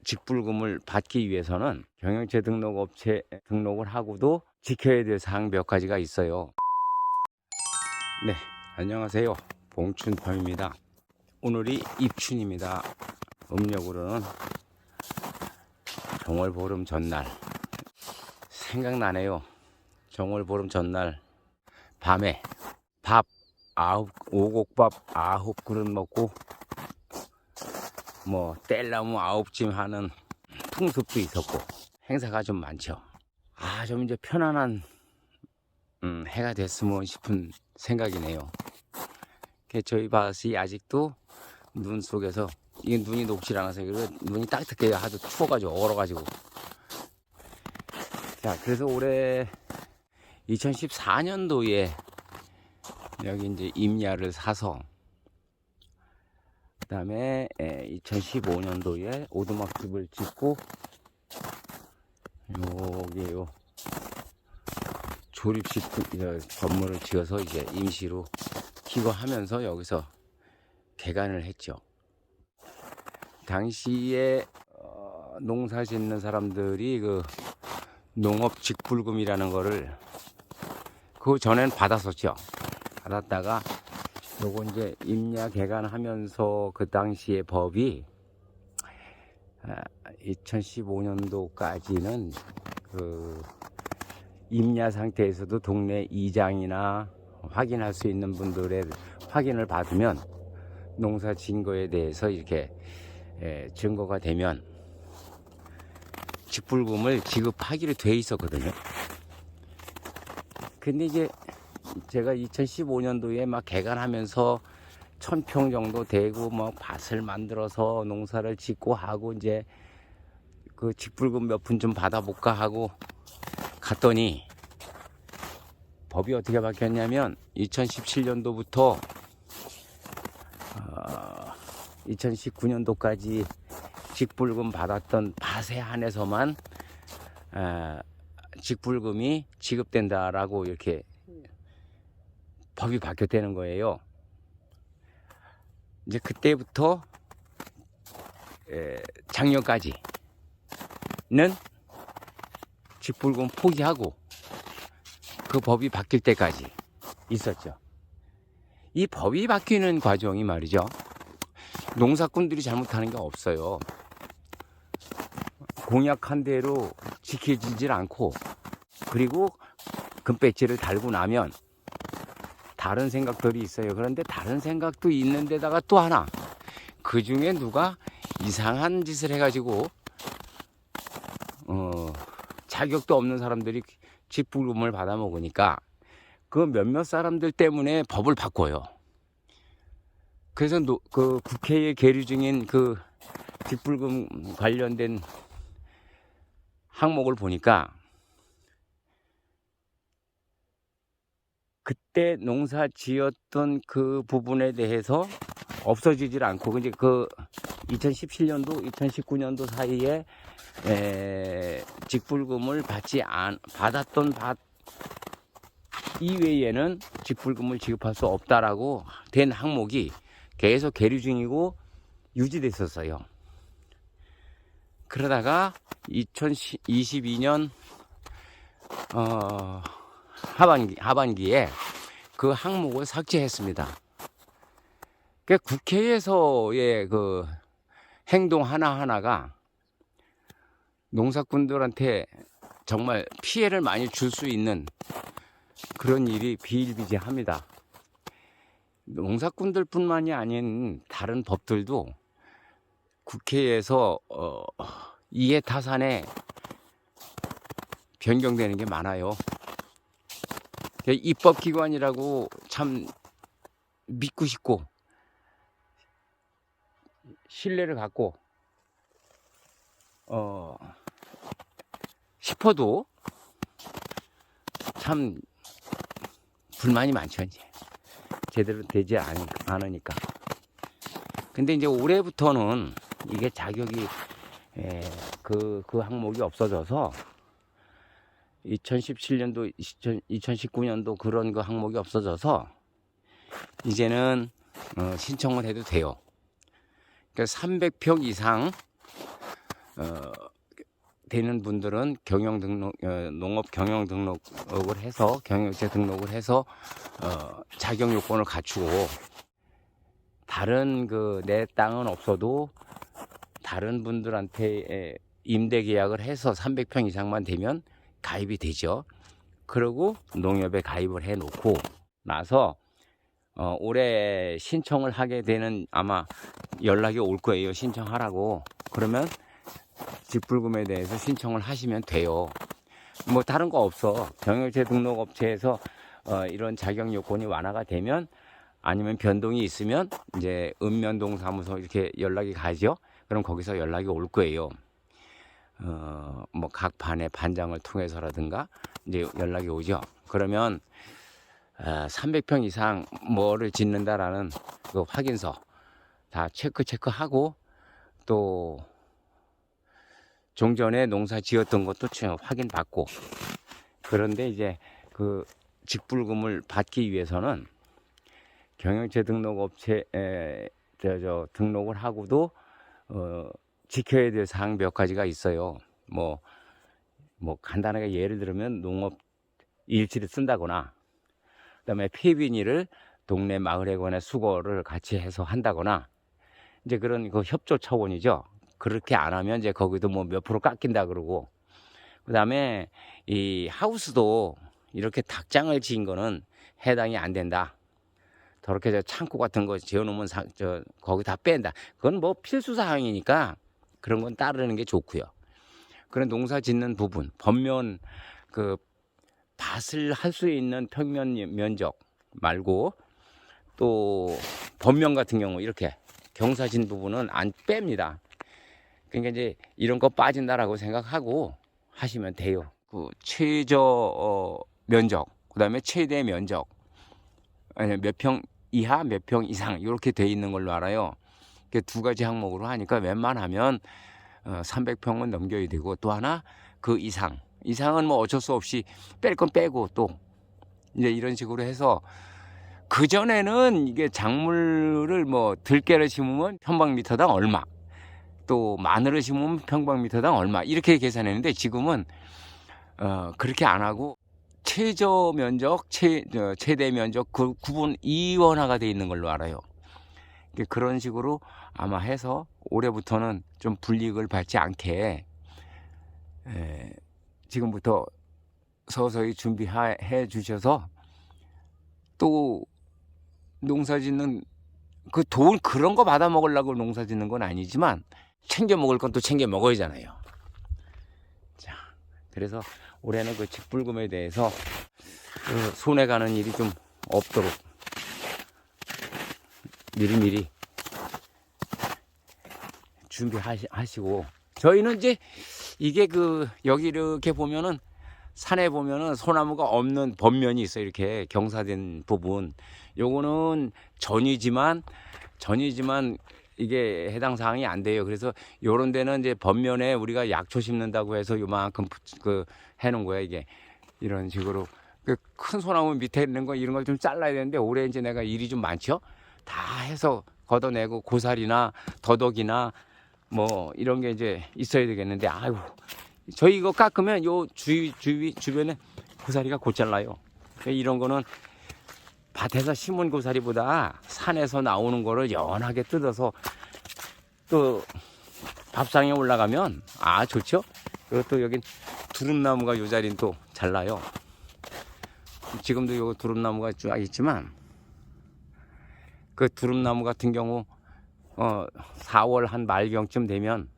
직불금을 받기 위해서는 경영체 등록업체 등록을 하고도 지켜야 될 사항 몇 가지가 있어요. 네, 안녕하세요. 봉춘팜입니다. 오늘이 입춘입니다. 음력으로는 정월보름 전날. 생각나네요. 정월보름 전날 밤에 밥 오곡밥 9그릇 먹고 뗄나무 9찜 하는 풍습도 있었고 행사가 좀 많죠. 좀 이제 편안한 해가 됐으면 싶은 생각이네요. 저희 밭이 아직도 눈 속에서 이게 눈이 녹질 않아서 눈이 따뜻해요. 하도 추워가지고 얼어가지고. 자, 그래서 올해 2014년도에 여기 이제 임야를 사서 그 다음에 2015년도에 오두막집을 짓고 여기요 조립식 건물을 지어서 이제 임시로 기거하면서 여기서 개간을 했죠. 당시에 농사 짓는 사람들이 그 농업 직불금이라는 거를 그 전엔 받았었죠. 받았다가 요거 이제 임야 개간하면서 그 당시에 법이 2015년도까지는 그 임야 상태에서도 동네 이장이나 확인할 수 있는 분들의 확인을 받으면 농사 지은 거에 대해서 이렇게 증거가 되면 직불금을 지급하기로 돼 있었거든요. 근데 이제 제가 2015년도에 막 개간하면서 1000평 정도 되고 밭을 만들어서 농사를 짓고 하고 이제 그 직불금 몇 푼 좀 받아볼까 하고 갔더니 법이 어떻게 바뀌었냐면 2017년도부터 2019년도까지 직불금 받았던 밭에 한해서만 직불금이 지급된다라고 이렇게 법이 바뀌었다는 거예요. 이제 그때부터 작년까지는 직불금 포기하고 그 법이 바뀔 때까지 있었죠. 이 법이 바뀌는 과정이 말이죠. 농사꾼들이 잘못하는 게 없어요. 공약한 대로 지켜지질 않고 그리고 금배지를 달고 나면 다른 생각들이 있어요. 그런데 다른 생각도 있는데다가 또 하나 그 중에 누가 이상한 짓을 해가지고 자격도 없는 사람들이 직불금을 받아 먹으니까 그 몇몇 사람들 때문에 법을 바꿔요. 그래서 그 국회에 계류 중인 그 직불금 관련된 항목을 보니까 그때 농사 지었던 그 부분에 대해서 없어지질 않고 이제 그 2017년도, 2019년도 사이에 직불금을 받았던 밭 이외에는 직불금을 지급할 수 없다라고 된 항목이 계속 계류 중이고 유지됐었어요. 그러다가 2022년 하반기에 그 항목을 삭제했습니다. 그러니까 국회에서의 그 행동 하나하나가 농사꾼들한테 정말 피해를 많이 줄 수 있는 그런 일이 비일비재합니다. 농사꾼들 뿐만이 아닌 다른 법들도 국회에서 이해타산에 변경되는 게 많아요. 입법기관이라고 참 믿고 싶고 신뢰를 갖고 싶어도 참 불만이 많죠. 이제 제대로 되지 않으니까. 근데 이제 올해부터는 이게 자격이 그 항목이 없어져서 2017년도, 2019년도 그런 그 항목이 없어져서 이제는 신청을 해도 돼요. 그러니까 300평 이상 되는 분들은 경영 등록, 농업 경영 등록을 해서 경영체 등록을 해서 자격 요건을 갖추고 다른 내 땅은 없어도 다른 분들한테 임대 계약을 해서 300평 이상만 되면 가입이 되죠. 그리고 농협에 가입을 해 놓고 나서 올해 신청을 하게 되는 아마 연락이 올 거예요. 신청하라고. 그러면 직불금에 대해서 신청을 하시면 돼요. 뭐 다른 거 없어. 경영체 등록 업체에서 이런 자격 요건이 완화가 되면 아니면 변동이 있으면 이제 읍면동 사무소 이렇게 연락이 가죠. 그럼 거기서 연락이 올 거예요. 뭐 각 반의 반장을 통해서라든가 이제 연락이 오죠. 그러면 300평 이상 뭐를 짓는다라는 그 확인서 다 체크하고 또 종전에 농사 지었던 것도 확인받고. 그런데 이제 그 직불금을 받기 위해서는 경영체 등록업체에 등록을 하고도 지켜야 될 사항 몇 가지가 있어요. 뭐 간단하게 예를 들면 농업 일지를 쓴다거나, 그다음에 폐비니를 동네 마을에 관해 수거를 같이 해서 한다거나, 이제 그런 그 협조 차원이죠. 그렇게 안 하면 이제 거기도 뭐 몇 프로 깎인다 그러고, 그다음에 이 하우스도 이렇게 닭장을 지은 거는 해당이 안 된다. 저렇게 창고 같은 거 지어놓으면 거기 다 뺀다. 그건 뭐 필수 사항이니까 그런 건 따르는 게 좋고요. 그런 농사 짓는 부분, 번면 그 밭을 할 수 있는 평면 면적 말고 또 번면 같은 경우 이렇게 경사진 부분은 안 뺍니다. 그러니까 이제 이런 거 빠진다라고 생각하고 하시면 돼요. 그 최저 면적, 그다음에 최대 면적, 몇 평 이하, 몇 평 이상 이렇게 돼 있는 걸로 알아요. 두 가지 항목으로 하니까 웬만하면 300평은 넘겨야 되고, 또 하나 그 이상은 뭐 어쩔 수 없이 뺄 건 빼고 또 이제 이런 식으로 해서, 그 전에는 이게 작물을 뭐 들깨를 심으면 평방미터당 얼마, 또 마늘을 심으면 평방미터당 얼마 이렇게 계산했는데, 지금은 그렇게 안 하고 최저 면적, 최대 면적 그 구분 이원화가 돼 있는 걸로 알아요. 그런 식으로 아마 해서 올해부터는 좀 불이익을 받지 않게 지금부터 서서히 준비해 주셔서, 또 농사 짓는 그 돈 그런 거 받아 먹으려고 농사 짓는 건 아니지만 챙겨 먹을 건 또 챙겨 먹어야잖아요. 자, 그래서 올해는 그 직불금에 대해서 손해 가는 일이 좀 없도록 미리미리 준비하시고, 저희는 이제 이게 여기 이렇게 보면은 산에 보면은 소나무가 없는 번면이 있어요. 이렇게 경사된 부분. 요거는 전이지만 이게 해당 사항이 안 돼요. 그래서 요런 데는 이제 번면에 우리가 약초 심는다고 해서 요만큼 해놓은 거야. 이게 이런 식으로 큰 소나무 밑에 있는 거 이런 걸 좀 잘라야 되는데, 올해 이제 내가 일이 좀 많죠. 다 해서 걷어내고 고사리나 더덕이나 뭐 이런 게 이제 있어야 되겠는데, 아이고 저희 이거 깎으면 요 주변에 고사리가 곧 잘라요. 이런 거는 밭에서 심은 고사리보다 산에서 나오는 거를 연하게 뜯어서 또 밥상에 올라가면 좋죠. 그리고 또 여긴 두릅나무가 요 자리는 또 잘나요. 지금도 요 두릅나무가 쫙 있지만, 그 두릅나무 같은 경우 4월 한 말경쯤 되면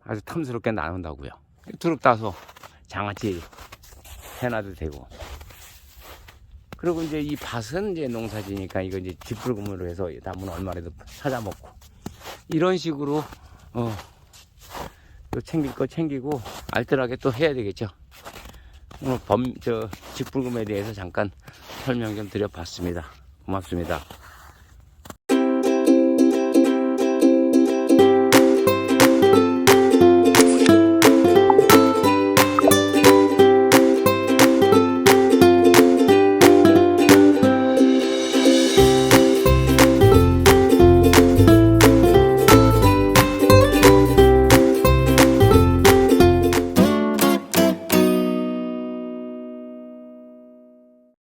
아주 탐스럽게 나온다고요. 두릅 따서 장아찌 해놔도 되고. 그리고 이제 이 밭은 이제 농사지니까 이거 이제 직불금으로 해서 남은 얼마라도 찾아 먹고, 이런 식으로 또 챙길 거 챙기고 알뜰하게 또 해야 되겠죠. 오늘 직불금에 대해서 잠깐 설명 좀 드려봤습니다. 고맙습니다.